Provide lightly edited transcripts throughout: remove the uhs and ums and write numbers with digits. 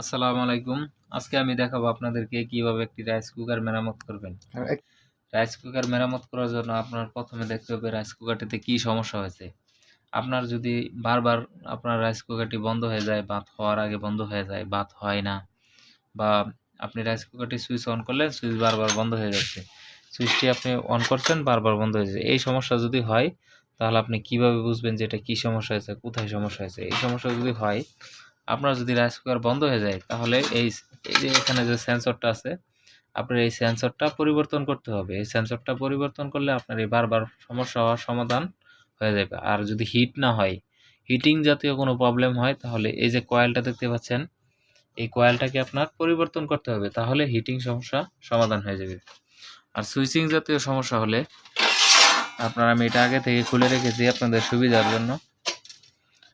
আসসালামু আলাইকুম। আজকে আমি দেখাবো আপনাদেরকে কিভাবে একটি রাইস কুকার মেরামত করবেন। রাইস কুকার মেরামত করার জন্য আপনার প্রথমে দেখতে হবে রাইস কুকারটিতে কি সমস্যা হয়েছে। আপনার যদি বারবার আপনার রাইস কুকারটি বন্ধ হয়ে যায়, ভাত হওয়ার আগে বন্ধ হয়ে যায়, ভাত হয় না, বা আপনি রাইস কুকারটি সুইচ অন করলেন, সুইচ বারবার বন্ধ হয়ে যাচ্ছে। সুইচটি আপনি অন করছেন, বারবার বন্ধ হয়ে যাচ্ছে। এই সমস্যা যদি হয়, তাহলে আপনি কিভাবে বুঝবেন যে এটা কি সমস্যা হয়েছে, কোথায় সমস্যা হয়েছে? এই সমস্যা যদি হয়, আপনার যদি রাইস কুকার বন্ধ হয়ে যায়, তাহলে এই যে এখানে যে সেন্সরটা আছে, আপনার এই সেন্সরটা পরিবর্তন করতে হবে। এই সেন্সরটা পরিবর্তন করলে আপনার এই বারবার সমস্যা হওয়ার সমাধান হয়ে যাবে। আর যদি হিট না হয়, হিটিং জাতীয় কোনো প্রবলেম হয়, তাহলে এই যে কয়েলটা দেখতে পাচ্ছেন, এই কয়েলটাকে আপনার পরিবর্তন করতে হবে। তাহলে হিটিং সমস্যা সমাধান হয়ে যাবে। আর সুইচিং জাতীয় সমস্যা হলে আমি এটা আগে থেকে খুলে রেখেছি আপনাদের সুবিধার জন্য।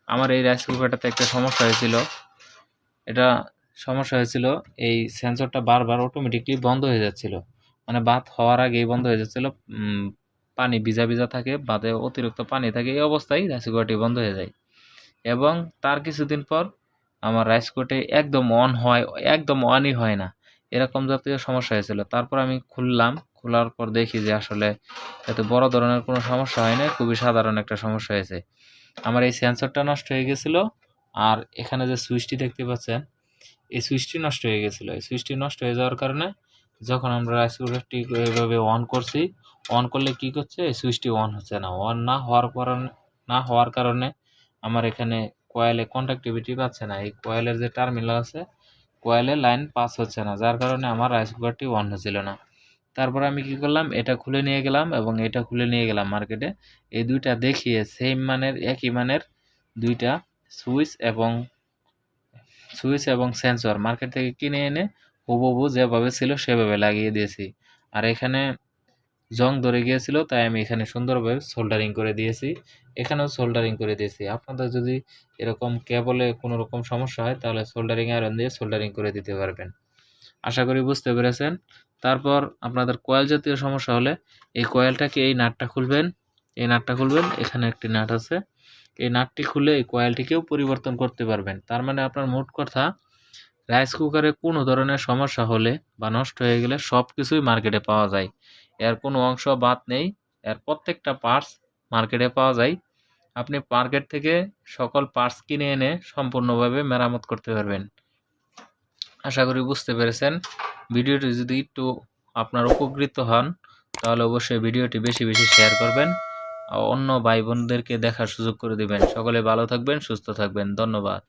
আমার এই রাইস কুকারটাতে একটা সমস্যা হয়েছিল। এটা সমস্যা হয়েছিল, এই সেন্সরটা বারবার অটোমেটিকলি বন্ধ হয়ে যাচ্ছিল। মানে ভাত হওয়ার আগেই বন্ধ হয়ে যাচ্ছিল। পানি ভিজা ভিজা থাকে, ভাতে অতিরিক্ত পানি থাকে, এই অবস্থায় রাইস কুকারটি বন্ধ হয়ে যায়। এবং তার কিছুদিন পর আমার রাইস কুকারটি একদম অনই হয় না, এরকম জাতীয় সমস্যা হয়েছিল। তারপর আমি খুললাম, খোলার পর দেখি যে আসলে এত বড় ধরনের কোনো সমস্যা হয় না, খুবই সাধারণ একটা সমস্যা হয়েছে। আমার এই সেন্সরটা নষ্ট হয়ে গেছিলো। আর এখানে যে সুইচটি দেখতে পাচ্ছেন, এই সুইচটি নষ্ট হয়ে গেছিলো। এই সুইচটি নষ্ট হয়ে যাওয়ার কারণে যখন আমরা রাইস কুকারটি এভাবে অন করছি, অন করলে কি করছে, এই সুইচটি অন হচ্ছে না। অন না হওয়ার কারণে আমার এখানে কয়েলে কন্ডাক্টিভিটি পাচ্ছে না। এই কয়েলের যে টার্মিনাল আছে, কয়েলে লাইন পাস হচ্ছে না, যার কারণে আমার রাইস কুকারটি অন হচ্ছিল না। তারপর আমি কি করলাম, এটা খুলে নিয়ে গেলাম এবং এটা খুলে নিয়ে গেলাম মার্কেটে। এই দুইটা দেখিয়ে একই মানের দুইটা সুইচ এবং সেন্সর মার্কেট থেকে কিনে এনে হুবহু যেভাবে ছিল সেভাবে লাগিয়ে দিয়েছি। আর এখানে জং ধরে গিয়েছিল, তাই আমি এখানে সুন্দরভাবে সোল্ডারিং করে দিয়েছি। এখানেও সোল্ডারিং করে দিয়েছি। আপনাদের যদি এরকম কেবলে কোনো রকম সমস্যা হয়, তাহলে সোল্ডারিং আয়রন দিয়ে সোল্ডারিং করে দিতে পারবেন। আশা করি বুঝতে পেরেছেন। তারপর আপনাদের কয়েল জাতীয় সমস্যা হলে এই কয়েলটাকে এই নাটটা খুলবেন, এখানে একটি নাট আছে। এই নাটটি খুলে এই কয়েলটিকেও পরিবর্তন করতে পারবেন। তার মানে আপনার মোট কথা, রাইস কুকারে কোনো ধরনের সমস্যা হলে বা নষ্ট হয়ে গেলে সব কিছুই মার্কেটে পাওয়া যায়। এর কোনো অংশ বাদ নেই। এর প্রত্যেকটা পার্টস মার্কেটে পাওয়া যায়। আপনি মার্কেট থেকে সকল পার্টস কিনে এনে সম্পূর্ণভাবে মেরামত করতে পারবেন। আশা করি বুঝতে পেরেছেন। ভিডিওটি যদি একটু আপনার উপকৃত হন, তাহলে অবশ্যই ভিডিওটি বেশি বেশি শেয়ার করবেন। অন্য ভাই বোনদেরকে দেখার সুযোগ করে দিবেন। সকলে ভালো থাকবেন, সুস্থ থাকবেন। ধন্যবাদ।